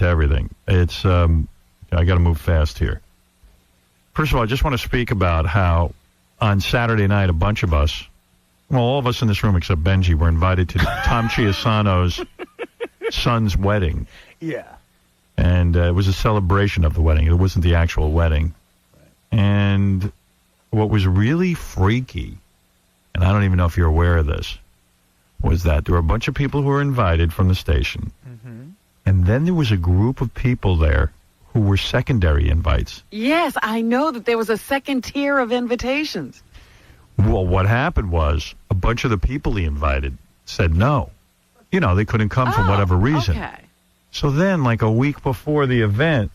to everything. It's I got to move fast here. First of all, I just want to speak about how on Saturday night, a bunch of us, well, all of us in this room except Benji, were invited to Tom Chiasano's son's wedding. Yeah. And it was a celebration of the wedding. It wasn't the actual wedding. Right. And what was really freaky, and I don't even know if you're aware of this, was that there were a bunch of people who were invited from the station. Mm-hmm. And then there was a group of people there who were secondary invites. Yes, I know that there was a second tier of invitations. Well, what happened was a bunch of the people he invited said no. You know, they couldn't come for whatever reason. Okay. So then, like a week before the event,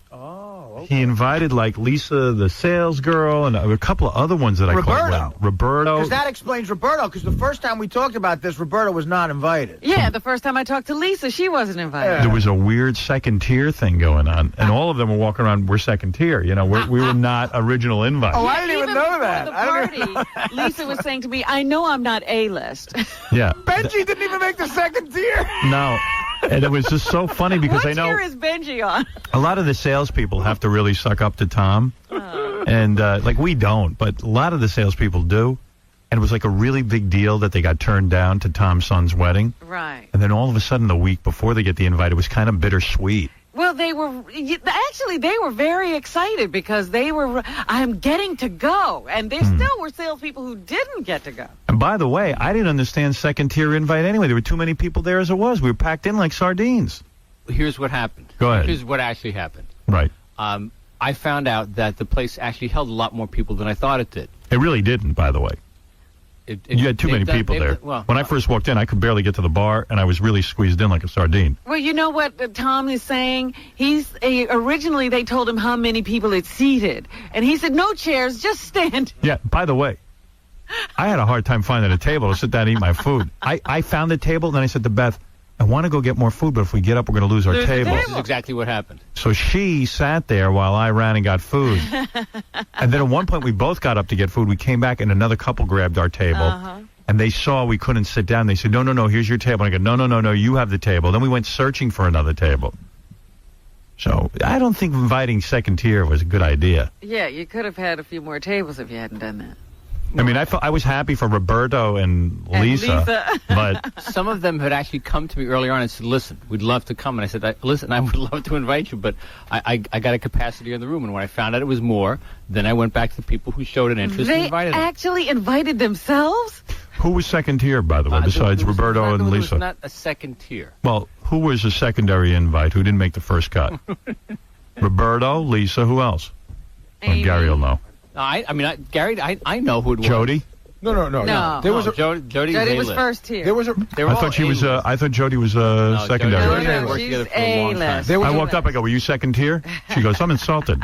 he invited, like, Lisa, the sales girl, and a couple of other ones that I called. Roberto. Because that explains Roberto, because the first time we talked about this, Roberto was not invited. Yeah, the first time I talked to Lisa, she wasn't invited. Yeah. There was a weird second tier thing going on, and all of them were walking around, we're second tier. You know, we were not original invites. Oh, I didn't even know that. The party, Lisa was saying to me, I know I'm not A-list. Yeah. Benji didn't even make the second tier. No. And it was just so funny because what I know tier is Benji on? A lot of the salespeople have to really suck up to Tom, and like we don't, but a lot of the salespeople do. And it was like a really big deal that they got turned down to Tom's son's wedding. Right. And then all of a sudden, the week before they get the invite, it was kind of bittersweet. Well, they were very excited because I'm getting to go. And there still were salespeople who didn't get to go. And by the way, I didn't understand second tier invite anyway. There were too many people there as it was. We were packed in like sardines. Here's what happened. Go ahead. Here's what actually happened. Right. I found out that the place actually held a lot more people than I thought it did. It really didn't, by the way. You had too many people there. When I first walked in, I could barely get to the bar, and I was really squeezed in like a sardine. Well, you know what Tom is saying? Originally they told him how many people it seated, and he said, no chairs, just stand. Yeah, by the way, I had a hard time finding a table to sit down and eat my food. I found the table, and then I said to Beth, I want to go get more food, but if we get up, we're going to lose our table. This is exactly what happened. So she sat there while I ran and got food. And then at one point, we both got up to get food. We came back, and another couple grabbed our table. And they saw we couldn't sit down. They said, no, here's your table. And I go, no, you have the table. Then we went searching for another table. So I don't think inviting second tier was a good idea. Yeah, you could have had a few more tables if you hadn't done that. I mean, I was happy for Roberto and Lisa. But some of them had actually come to me earlier on and said, listen, we'd love to come. And I said, listen, I would love to invite you, but I got a capacity in the room. And when I found out it was more, then I went back to the people who showed an interest and invited them. They actually invited themselves? Who was second tier, by the way, besides Roberto and Lisa? It was not a second tier. Well, who was a secondary invite who didn't make the first cut? Roberto, Lisa, who else? Well, Gary will know. Gary, I know who it was. Jody? No. There was Jody was first tier. There was I thought she was. I thought Jody was secondary. She's A-list. I walked up. I go, "Were you second tier?" She goes, "I'm insulted."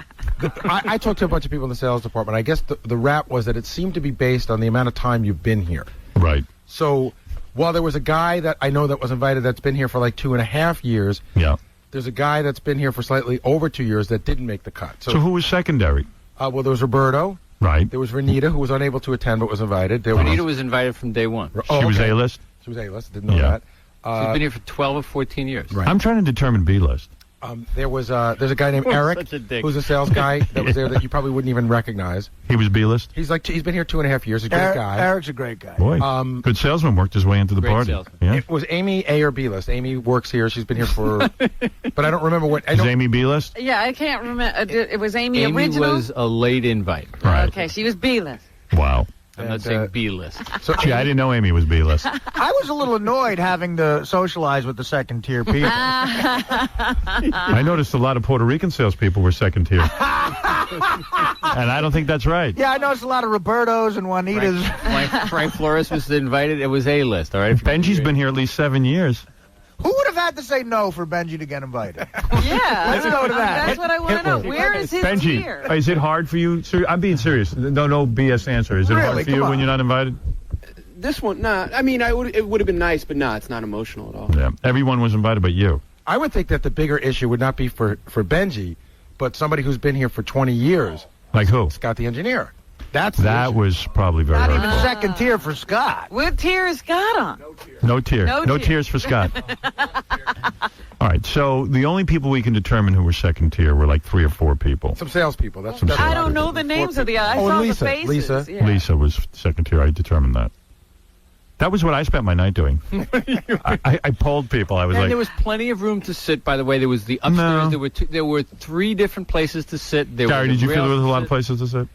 I talked to a bunch of people in the sales department. I guess the rap was that it seemed to be based on the amount of time you've been here. Right. So while there was a guy that I know that was invited that's been here for like 2.5 years. Yeah. There's a guy that's been here for slightly over 2 years that didn't make the cut. So who was secondary? Well, there was Roberto. Right. There was Renita, who was unable to attend but was invited. Renita was invited from day one. She was A-list? She was A-list. Didn't know that. She's been here for 12 or 14 years. Right. I'm trying to determine B-list. There's a guy named Eric, who's a sales guy that was there that you probably wouldn't even recognize. He was B-list? He's been here 2.5 years. He's a great guy. Eric's a great guy. Boy, good salesman, worked his way into the party. Salesman. Yeah. It was Amy A or B-list. Amy works here. She's been here for, but I don't remember what. Is Amy B-list? Yeah, I can't remember. It was Amy Amy original? was a late invite. Right. Okay, she was B-list. Wow. I'm not saying B-list. So Gee, I didn't know Amy was B-list. I was a little annoyed having to socialize with the second tier people. I noticed a lot of Puerto Rican salespeople were second tier. And I don't think that's right. Yeah, I noticed a lot of Robertos and Juanitas. Frank Flores was invited. It was A-list, all right? Benji's been here at least 7 years. Who would have had to say no for Benji to get invited? Yeah. Let's go to that. That's what I want to know. Where is his Benji, tier? is it hard for you? I'm being serious. No BS answer. Is it hard Really? for you Come when on. you're not invited? This one, nah. I mean, it would have been nice, but nah, it's not emotional at all. Yeah. Everyone was invited but you. I would think that the bigger issue would not be for Benji, but somebody who's been here for 20 years. Like who? Scott the engineer. That was probably very Not hurtful. even second tier for Scott. What tier is Scott on? No tier. No No tier. tears for Scott. All right, so the only people we can determine who were second tier were like 3 or 4 people. Some salespeople. That's Some that's a I lot don't of know people. the names of the. I Oh, saw and Lisa. the faces. Lisa. Yeah. Lisa was second tier. I determined that. That was what I spent my night doing. I polled people. I was And like, there was plenty of room to sit. By the way, there was the upstairs. No. There were 3 different places to sit. There Gary, was did you feel rail there was a to lot of sit. places to sit?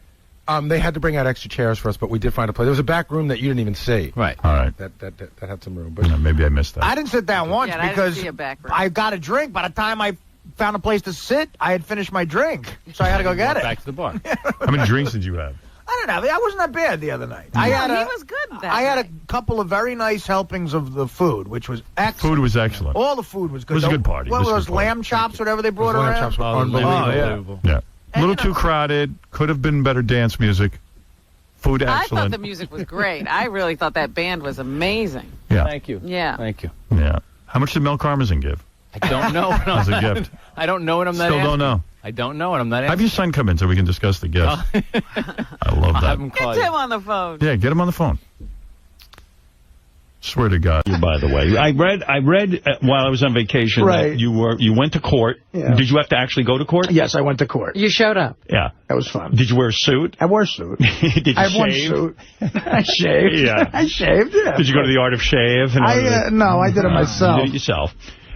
They had to bring out extra chairs for us, but we did find a place. There was a back room that you didn't even see. Right. All right. That had some room. But Yeah, maybe I missed that. I didn't sit down once Yeah, I didn't because see a back room. I got a drink. By the time I found a place to sit, I had finished my drink, so I had to go get it. Back to the bar. How many drinks did you have? I don't know. I wasn't that bad the other night. No, I had he a, was good that I had a night. couple of very nice helpings of the food, which was excellent. Food was excellent. All the food was good. It was a good party. What It was were a those good party. lamb chops, whatever they brought Those lamb around? chops were unbelievable. Unbelievable. Yeah. A little you too know- crowded. Could have been better dance music. Food I thought excellent. the music was great. I really thought that band was amazing. Yeah. Thank you. Yeah. Thank you. Yeah. How much did Mel Karmazin give? I don't know. As a gift. I don't know, and I'm not Still asking. don't know. I don't know, and I'm not Have asking. your son come in so we can discuss the gift. I love I'll that. have him call Get you. Tim on the phone. Yeah, get him on the phone. Swear to God. By the way, I read while I was on vacation Right. that you went to court. Yeah. Did you have to actually go to court? Yes, I went to court. You showed up. Yeah. That was fun. Did you wear a suit? I wore a suit. Did you I have one shave? suit. I shaved. Yeah. I shaved, yeah. Did you go to the Art of Shave? And No, I did it myself. You did it yourself.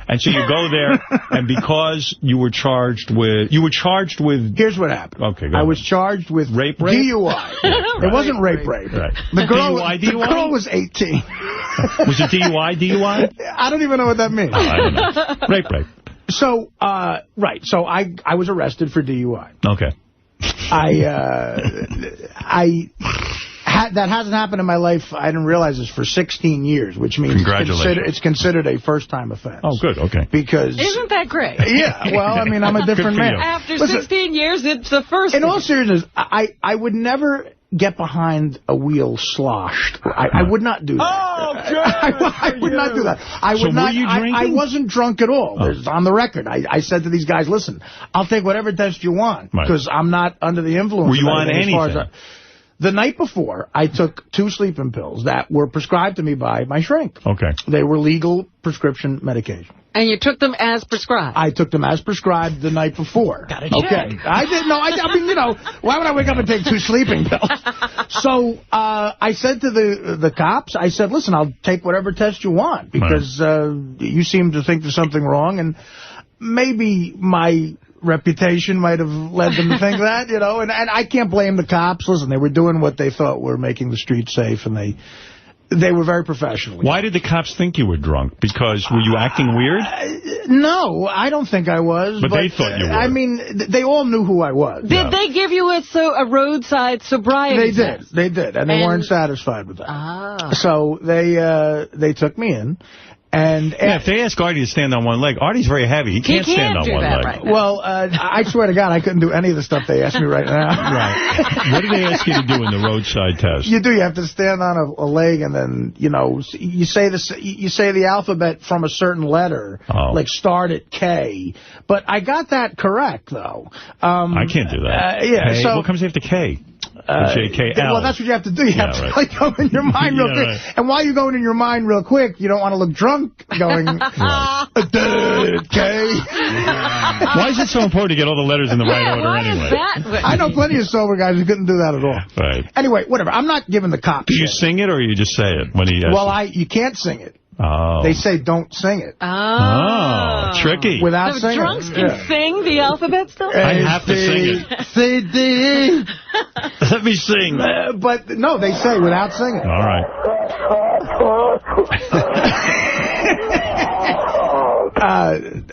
And so you go there, and because you were charged with... Here's what happened. Okay, go I ahead. was charged with Rape? DUI. It wasn't rape. Right. The girl, DUI? the girl was 18. Was it DUI? I don't even know what that means. Oh, I don't know. Rape. So, right. So I was arrested for DUI. Okay. That hasn't happened in my life, I didn't realize this, for 16 years, which means Congratulations. it's considered a first-time offense. Oh, good. Okay. Because... Isn't that great? Yeah, well, I mean, I'm a different Good for man. you. After Listen, 16 years, it's the first. in all seriousness, I would never get behind a wheel sloshed. I would not do that. Oh, good. I would not do that. I So would not. were you I drinking? wasn't drunk at all. There's on the record. I said to these guys, listen, I'll take whatever test you want Right. because I'm not under the influence. Were you of on anything as far as anything? the night before, I took 2 sleeping pills that were prescribed to me by my shrink. Okay. They were legal prescription medication. And you took them as prescribed. I took them as prescribed the night before. Gotta okay. check. I didn't know. I mean, you know, why would I wake up and take 2 sleeping pills? So I said to the cops, I said, listen, I'll take whatever test you want because you seem to think there's something wrong. And maybe my reputation might have led them to think that, you know. And I can't blame the cops. Listen, they were doing what they thought were making the streets safe, and they were very professional. Why did the cops think you were drunk? Because were you acting weird? No, I don't think I was. But they thought you were. I mean, they all knew who I was. Did they give you a roadside sobriety test? They did, and they weren't satisfied with that. Ah. So they took me in, and Yeah, if they ask Artie to stand on one leg, Artie's very heavy. He can't stand on do one that leg. right now. well, I swear to God, I couldn't do any of the stuff they asked me right now. Right. What did they ask you to do in the roadside test? You have to stand on a leg, and then you say the alphabet from a certain letter, like start at K. But I got that correct though. I can't do that. Yeah. K? So What comes after K? J-K-L. well, that's what you have to do. You have to right. like go in your mind real Yeah, quick. right. And while you're going in your mind real quick, you don't want to look drunk going, okay. Why is it so important to get all the letters in the right order why anyway? is that? I know plenty of sober guys who couldn't do that at all. Right. Anyway, whatever. I'm not giving the cops Do you shit. sing it or you just say it when he asks Well, you? you can't sing it. Oh. They say don't sing it Oh, tricky. without The singing. drunks can sing the alphabet still? I have to sing it. C, D. Let me sing. But no, they say without singing. All right.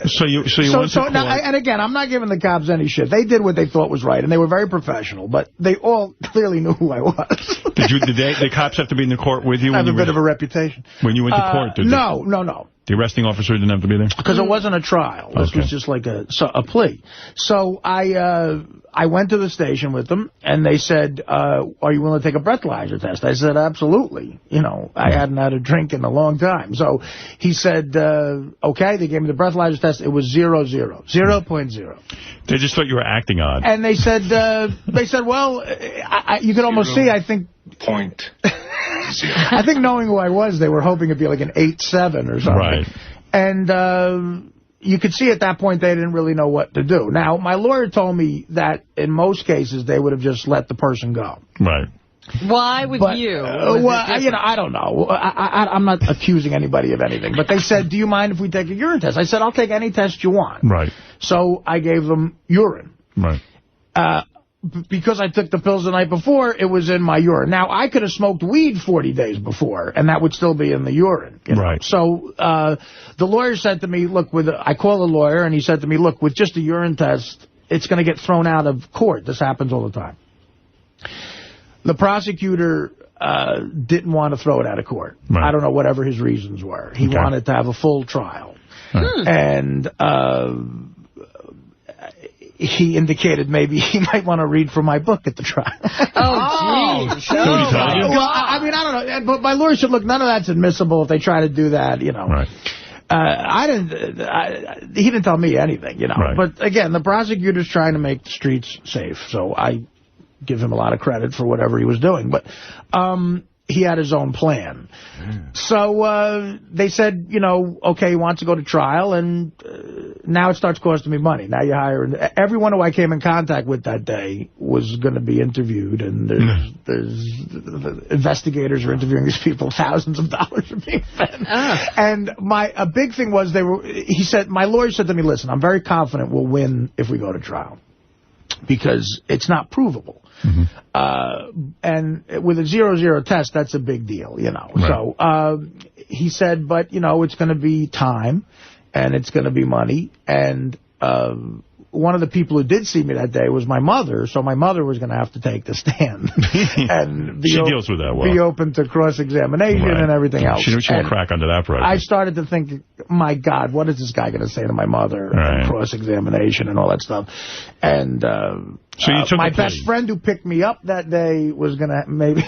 So you went to court. Now, and again, I'm not giving the cops any shit. They did what they thought was right, and they were very professional. But they all clearly knew who I was. Did the cops have to be in the court with you I when have you a bit of a reputation. when you went to court? No. The arresting officer didn't have to be there? Because it wasn't a trial. This was just like a plea. So I went to the station with them, and they said, are you willing to take a breathalyzer test? I said, absolutely. You know, I hadn't had a drink in a long time. So he said, okay. They gave me the breathalyzer test. It was 0.0. They just thought you were acting odd. And they said, well, you could almost see, I think... Point. I think knowing who I was, they were hoping it'd be like an 8.7 or something. Right. And you could see at that point they didn't really know what to do. Now, my lawyer told me that in most cases they would have just let the person go. Right. Why would you? Well, you know, I don't know. I'm not accusing anybody of anything. But they said, do you mind if we take a urine test? I said, I'll take any test you want. Right. So I gave them urine. Right. Because I took the pills the night before, it was in my urine. Now, I could have smoked weed 40 days before, and that would still be in the urine. You know? Right. So the lawyer said to me, look, I called the lawyer, and he said to me, look, with just a urine test, it's going to get thrown out of court. This happens all the time. The prosecutor didn't want to throw it out of court. Right. I don't know, whatever his reasons were. He wanted to have a full trial. And... he indicated maybe he might want to read from my book at the trial. Oh, geez. Well, I mean, I don't know. But my lawyer said, look, none of that's admissible if they try to do that, you know. Right. He didn't tell me anything, you know. Right. But, again, the prosecutor's trying to make the streets safe. So I give him a lot of credit for whatever he was doing. But he had his own plan. So they said, you know, okay, he wants to go to trial, and now it starts costing me money. Now you hire... Everyone who I came in contact with that day was going to be interviewed, and there's investigators are interviewing these people. Thousands of dollars are being spent. And a big thing was my lawyer said to me, listen, I'm very confident we'll win if we go to trial, because it's not provable. And with a 0.0 test, that's a big deal, you know. Right. So he said, but, you know, it's going to be time, and it's going to be money. And one of the people who did see me that day was my mother, so my mother was going to have to take the stand. And she deals with that well. Be open to cross-examination and everything else. She won't crack under that pressure. I started to think, my God, what is this guy going to say to my mother? Right. Cross-examination and all that stuff. And... So you took my best friend who picked me up that day was going to maybe...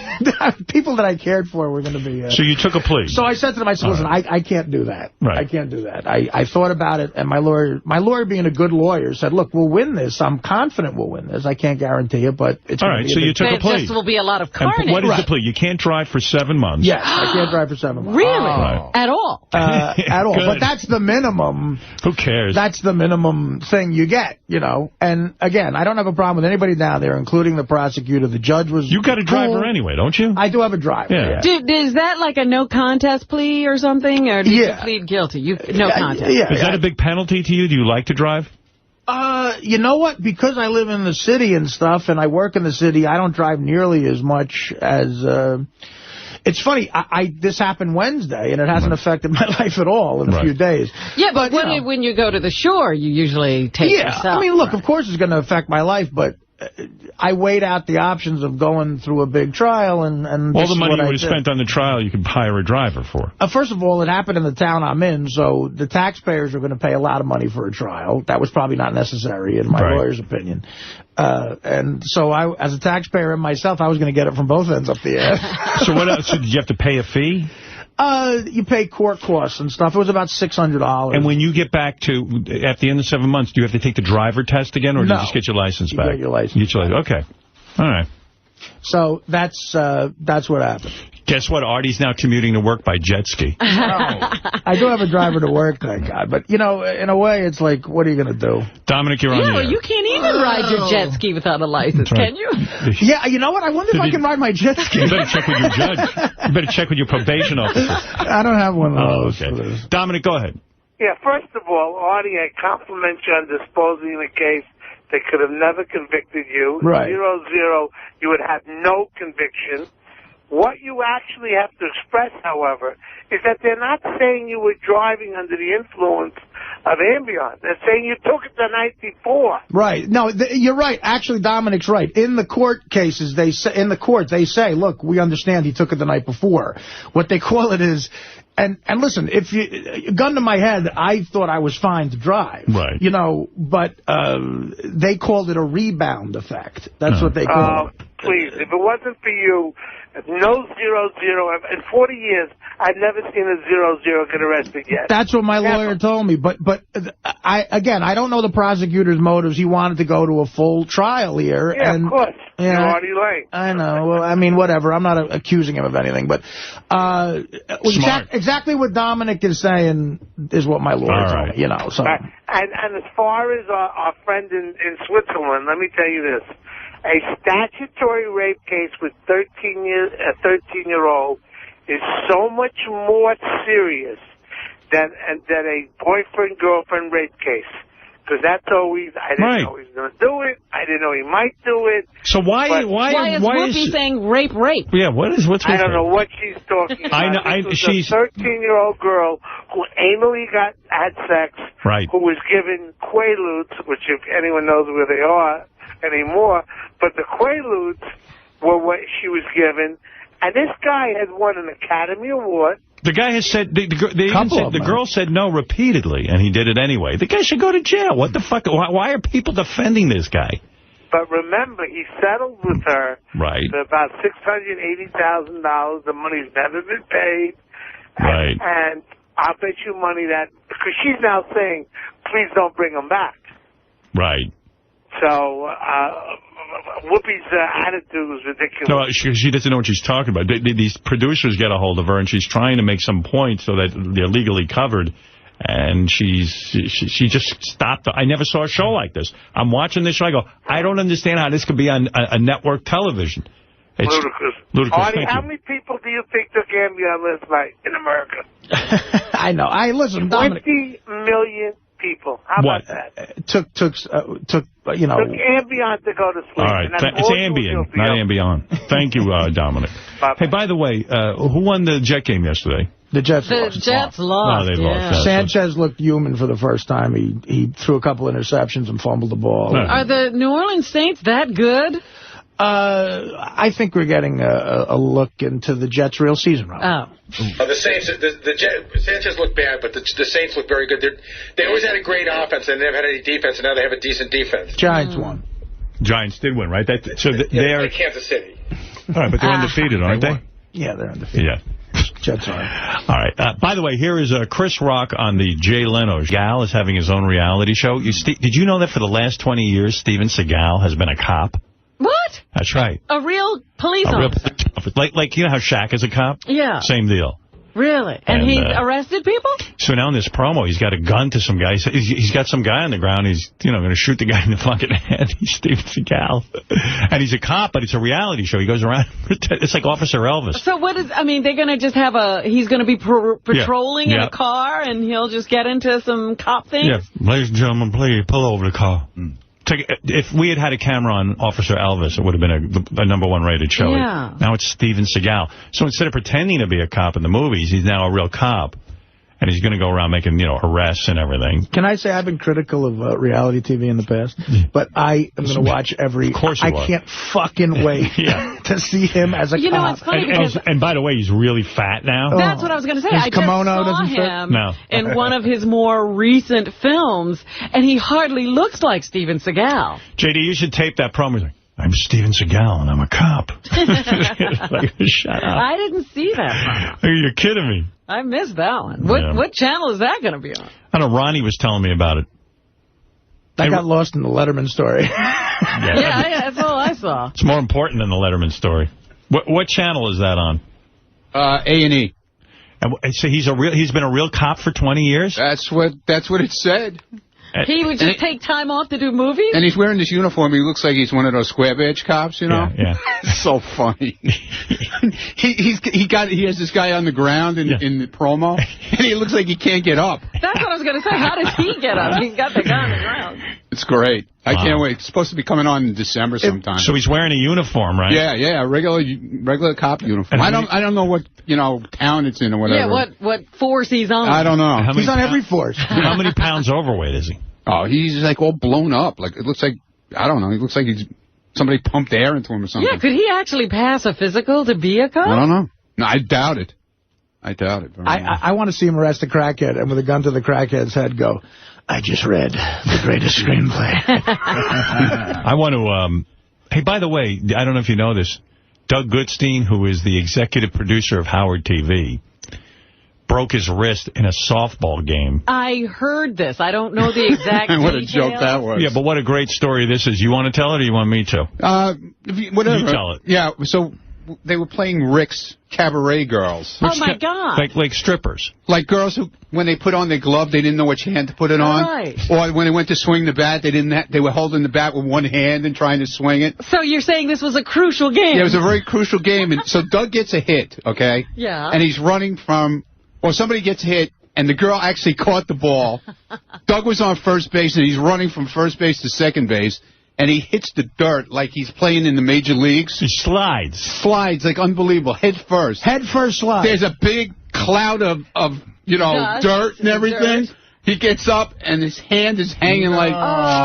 people that I cared for were going to be... So you took a plea. So I said to them, I said, listen, I can't do that. Right. I can't do that. I thought about it, and my lawyer being a good lawyer, said, look, we'll win this. I'm confident we'll win this. I can't guarantee it, but it's going to be... All right, so you took a plea. There just will be a lot of carnage. And what is the plea? You can't drive for 7 months. Yes, I can't drive for 7 months. Really? Right. At all? At all. But that's the minimum. Who cares? That's the minimum thing you get, you know. And, again, I don't have a problem with anybody down there, including the prosecutor. The judge was... You got a driver anyway, don't you? I do have a driver, yeah. Is that like a no-contest plea or something? Or do you plead guilty? No contest. Is that a big penalty to you? Do you like to drive? You know what? Because I live in the city and stuff, and I work in the city, I don't drive nearly as much as... It's funny, this happened Wednesday, and it hasn't affected my life at all in a few days. Yeah, but when you go to the shore, you usually take yourself. I mean, look, of course it's going to affect my life, but I weighed out the options of going through a big trial, and all the money you would have spent on the trial, you could hire a driver for. First of all, it happened in the town I'm in, so the taxpayers are going to pay a lot of money for a trial. That was probably not necessary, in my lawyer's opinion. And so, as a taxpayer and myself, I was going to get it from both ends up the ass. So what else? So did you have to pay a fee? You pay court costs and stuff. It was about $600. And when you get back to, at the end of 7 months, do you have to take the driver test again, or do you just get your license back? You get your license. You get your license. Okay. All right. So that's what happened. Guess what? Artie's now commuting to work by jet ski. I do have a driver to work, thank God. But, you know, in a way, it's like, what are you going to do? Dominic, you're on the air. Well, you can't even ride your jet ski without a license, can you? Yeah, you know what? I wonder if I can ride my jet ski. You better check with your judge. You better check with your probation officer. I don't have one of those. Okay. Dominic, go ahead. Yeah, first of all, Artie, I compliment you on disposing of a case that could have never convicted you. Right. 0-0, you would have no conviction. What you actually have to express, however, is that they're not saying you were driving under the influence of Ambien. They're saying you took it the night before. Right. No, you're right. Actually, Dominic's right. In the court cases, they say, look, we understand he took it the night before. What they call it is, And listen, if you gun to my head, I thought I was fine to drive. Right. You know, but they called it a rebound effect. That's what they called it. Please, if it wasn't for you, no 0-0. In 40 years, I've never seen a 0-0 get arrested yet. That's what my lawyer told me. But I don't know the prosecutor's motives. He wanted to go to a full trial here. Yeah, and, of course. Yeah, You're Artie Lang. I know. Well, I mean, whatever. I'm not accusing him of anything. But exactly what Dominic is saying is what my lawyer told me. You know. So. Right. And as far as our friend in Switzerland, let me tell you this. A statutory rape case with a 13-year-old is so much more serious than a boyfriend-girlfriend rape case. Because that's always, I didn't know he was going to do it. I didn't know he might do it. So why is Whoopi saying rape? Yeah, what's I don't know what she's talking about. She's a 13-year-old girl who anally had sex, who was given Quaaludes, which if anyone knows where they are anymore, but the Quaaludes were what she was given, and this guy has won an Academy Award. The guy has said, the girl said no repeatedly, and he did it anyway. The guy should go to jail. What the fuck? Why are people defending this guy? But remember, he settled with her for about $680,000. The money's never been paid. Right. And I'll bet you money that, because she's now saying, please don't bring him back. Right. So, Whoopi's attitude was ridiculous. No, she doesn't know what she's talking about. These producers get a hold of her, and she's trying to make some point so that they're legally covered. And she just stopped. I never saw a show like this. I'm watching this show. I go, I don't understand how this could be on a network television. It's ludicrous. Artie, how many people do you think took Ambien last night in America? I know. Listen, Dominic. 20 million people. How about that? Took you know. Took Ambien to go to sleep. All right. It's Ambien, not Ambien. Thank you, Dominic. Hey, by the way, who won the Jet game yesterday? The Jets lost. The Jets lost. No, they lost. Sanchez looked human for the first time. He threw a couple interceptions and fumbled the ball. Are the New Orleans Saints that good? I think we're getting a look into the Jets' real season run. The Saints, Sanchez looked bad, but the Saints look very good. They always had a great offense. They never had any defense, and now they have a decent defense. Giants won. Giants did win, right? They're Kansas City. All right, but they're undefeated, aren't they? Yeah, they're undefeated. Yeah. Jets are. All right. By the way, here is Chris Rock on the Jay Leno. Seagal is having his own reality show. Did you know that for the last 20 years, Steven Seagal has been a cop? What? That's right. A real police officer? Like, you know how Shaq is a cop? Yeah. Same deal. Really? And he arrested people? So now in this promo, he's got a gun to some guy. He's got some guy on the ground. He's, going to shoot the guy in the fucking head. He's Steven Seagal. And he's a cop, but it's a reality show. He goes around. It's like Officer Elvis. So they're going to just have he's going to be patrolling in a car, and he'll just get into some cop things? Yeah. Ladies and gentlemen, please pull over the car. If we had a camera on Officer Elvis, it would have been a #1 rated show. Yeah. Now it's Steven Seagal. So instead of pretending to be a cop in the movies, he's now a real cop. And he's going to go around making, arrests and everything. Can I say I've been critical of reality TV in the past? But I am going to watch every... Of course you are. I can't fucking wait to see him as a cop. It's funny because... And by the way, he's really fat now. That's what I was going to say. His I just saw him in one of his more recent films, and he hardly looks like Steven Seagal. JD, you should tape that promo. He's like, I'm Steven Seagal, and I'm a cop. Like, shut up. I didn't see that. You're kidding me. I missed that one. What channel is that going to be on? I know, Ronnie was telling me about it. I got lost in the Letterman story. Yeah, that's all I saw. It's more important than the Letterman story. What channel is that on? A&E. And so he's been a real cop for 20 years? That's what it said. He would just take time off to do movies? And he's wearing this uniform. He looks like he's one of those square badge cops, Yeah. It's so funny. he has this guy on the ground in the promo, and he looks like he can't get up. That's what I was going to say. How does he get up? He's got the guy on the ground. It's great. I can't wait. It's supposed to be coming on in December sometime. So he's wearing a uniform, right? Yeah, regular cop uniform. I don't know what town it's in or whatever. Yeah, what force he's on. I don't know. He's on every force. How many pounds overweight is he? Oh, he's like all blown up. Like it looks like I don't know. He looks like somebody pumped air into him or something. Yeah, could he actually pass a physical to be a cop? I don't know. No, I doubt it. I doubt it. I want to see him arrest a crackhead and with a gun to the crackhead's head go, I just read the greatest screenplay. I want to, hey, by the way, I don't know if you know this, Doug Goodstein, who is the executive producer of Howard TV, broke his wrist in a softball game. I heard this. I don't know the exact What a details. joke that was. Yeah, but what a great story this is. You want to tell it or you want me to? Whatever. You tell it. Yeah, so they were playing Rick's Cabaret Girls. Oh, my God. Like strippers. Like girls who, when they put on their glove, they didn't know which hand to put it on. Right. Or when they went to swing the bat, they were holding the bat with one hand and trying to swing it. So you're saying this was a crucial game? Yeah, it was a very crucial game. And so Doug gets a hit, okay? Yeah. And he's running from, or somebody gets hit, and the girl actually caught the ball. Doug was on first base, and he's running from first base to second base. And he hits the dirt like he's playing in the major leagues. He slides. Slides like unbelievable. Head first. Head first slide. There's a big cloud of Dust dirt and everything. Dirt. He gets up, and his hand is hanging like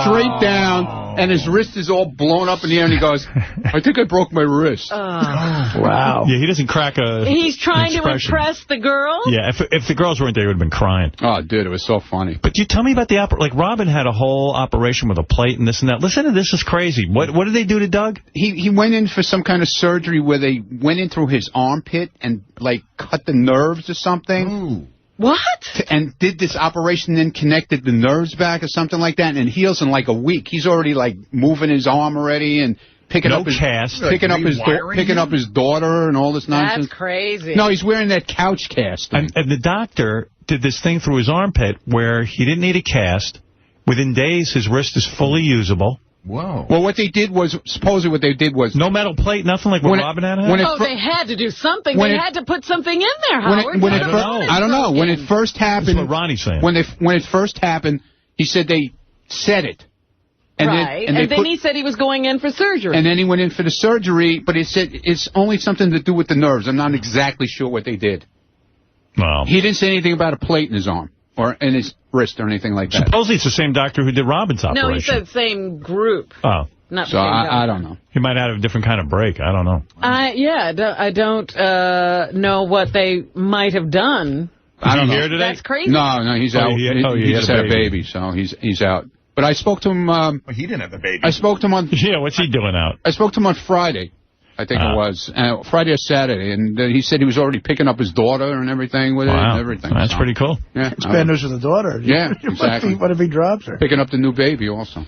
straight down, and his wrist is all blown up in the air, and he goes, I think I broke my wrist. Wow. Yeah, he doesn't crack a He's trying to expression. impress the girl? Yeah, if the girls weren't there, he would have been crying. Oh, dude, it was so funny. But you tell me about the like Robin had a whole operation with a plate and this and that. Listen to this, is crazy. What did they do to Doug? He went in for some kind of surgery where they went in through his armpit and, like, cut the nerves or something. Ooh. What? And did this operation, then connected the nerves back or something like that, and it heals in like a week. He's already, like, moving his arm already and picking up his picking up his daughter and all this nonsense. That's crazy. No, he's wearing that couch cast. And the doctor did this thing through his armpit where he didn't need a cast. Within days, his wrist is fully usable. Whoa. Well, what they did was, supposedly what they did was... No metal plate, nothing like what Robin had? They had to do something. They had to put something in there, Howard. I don't know. When it first happened... That's what Ronnie's saying. When it first happened, he said they set it. And right. Then he said he was going in for surgery. And then he went in for the surgery, but it said it's only something to do with the nerves. I'm not exactly sure what they did. Well, he didn't say anything about a plate in his arm or in his wrist or anything like that. Supposedly it's the same doctor who did Robin's operation. No, he said same group. Oh. Not so I don't know. He might have a different kind of break. I don't know. I don't know what they might have done. I don't know. Here today? That's crazy. No, he's out. He just had a baby, so he's out. But I spoke to him. He didn't have the baby. I spoke to him on. Yeah, what's he doing out? I spoke to him on Friday. I think it was Friday or Saturday, and he said he was already picking up his daughter and everything with it and everything. That's pretty cool. Yeah, it's bad news for the daughter. Yeah, exactly. What if he drops her? Picking up the new baby also.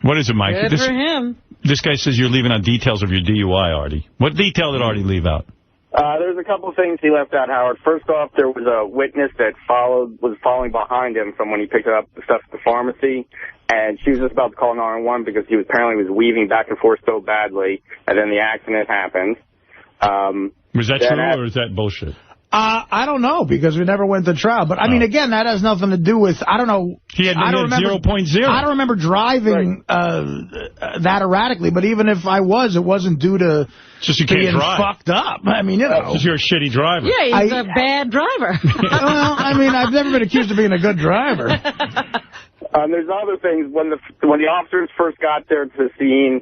What is it, Mike? Good for him. This guy says you're leaving out details of your DUI, Artie. What detail did Artie leave out? There's a couple of things he left out, Howard. First off, there was a witness that was following behind him from when he picked up the stuff at the pharmacy, and she was just about to call 911 because he apparently was weaving back and forth so badly, and then the accident happened. Was that true, or is that bullshit? I don't know, because we never went to trial. But, I mean, again, that has nothing to do with, I don't know. He had 0.0. I don't remember driving that erratically, but even if I was, it wasn't due to just you being can't drive. Fucked up. I mean, you know. Because you're a shitty driver. Yeah, he's a bad driver. Well, I mean, I've never been accused of being a good driver. There's other things. When the officers first got there to the scene,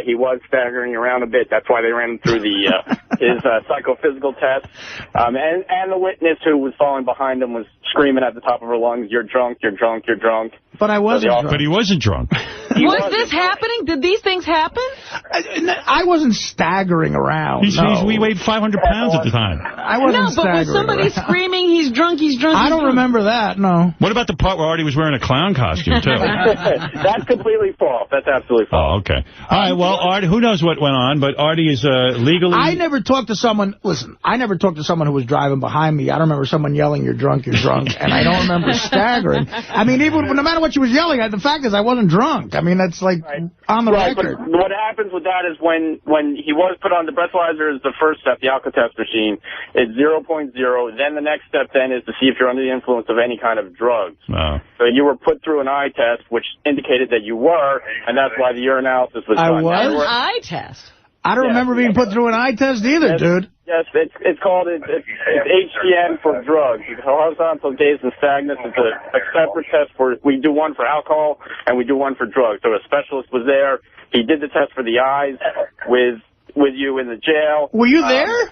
he was staggering around a bit. That's why they ran him through his psychophysical test. And the witness who was following behind him was screaming at the top of her lungs, "You're drunk, you're drunk, you're drunk." But I wasn't drunk. But he wasn't drunk. Was this happening? Did these things happen? I wasn't staggering around. We weighed 500 pounds at the time. I wasn't staggering but was somebody screaming, he's drunk, he's drunk? I don't remember that, no. What about the part where Artie was wearing a clown costume, too? That's completely false. That's absolutely false. Oh, okay. All right, well, Artie, who knows what went on, but Artie is legally... I never talked to someone... Listen, I never talked to someone who was driving behind me. I don't remember someone yelling, "You're drunk, you're drunk," and I don't remember staggering. I mean, even no matter what she was yelling at, the fact is I wasn't drunk. I mean, that's like on the record. But what happens with that is when he was put on the breathalyzer is the first step, the alka-test machine, it's 0.0. Then the next step then is to see if you're under the influence of any kind of drugs. Oh. So you were put through an eye test, which indicated that you were, and that's why the urinalysis was done. I was? An eye test? I don't remember being put through an eye test either, dude. Yes, it's called it's HGN for drugs. It's horizontal gaze and stagnance. It's a separate test we do one for alcohol and we do one for drugs. So a specialist was there. He did the test for the eyes with you in the jail. Were you there?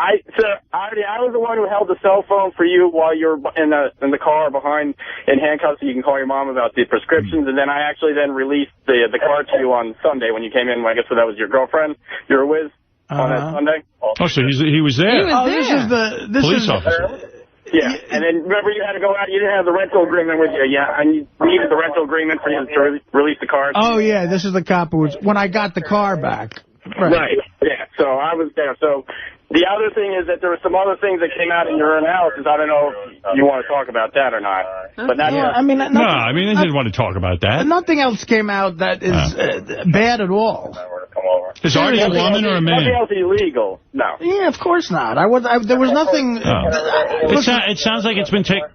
Artie, I was the one who held the cell phone for you while you were in the car behind in handcuffs, so you can call your mom about the prescriptions. And then I actually then released the car to you on Sunday when you came in. I guess that was your girlfriend you were with on that Sunday. Oh, so he was there. He was there. This is the Police officer. Yeah, and then remember you had to go out. You didn't have the rental agreement with you. Yeah, and you needed the rental agreement for you to release the car. Oh, yeah, this is the cop who was, when I got the car back. Right. Yeah, so I was there. So the other thing is that there were some other things that came out in your analysis. I don't know if you want to talk about that or not. But that's I mean, nothing, I didn't want to talk about that. Nothing else came out that is bad at all. Is Artie a woman or a man? Nothing else illegal. No. Yeah, of course not. There was nothing. It sounds like it's been taken.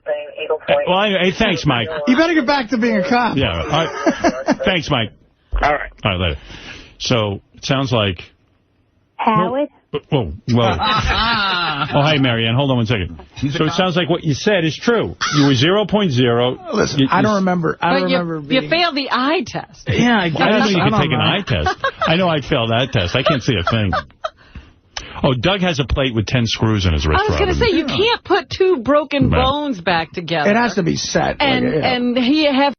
Well, anyway, thanks, Mike. You better get back to being a cop. Yeah. All right. Thanks, Mike. All right. All right, later. So it sounds like. Howard? Whoa. Oh, hey, Marianne. Hold on one second. So it sounds like what you said is true. You were 0.0. Listen, I don't remember. You failed the eye test. Yeah, I guess. I don't know you could take an eye test. I know I'd fail that test. I can't see a thing. Oh, Doug has a plate with 10 screws in his wrist. I was going to say, you can't put two broken bones back together. It has to be set. And he have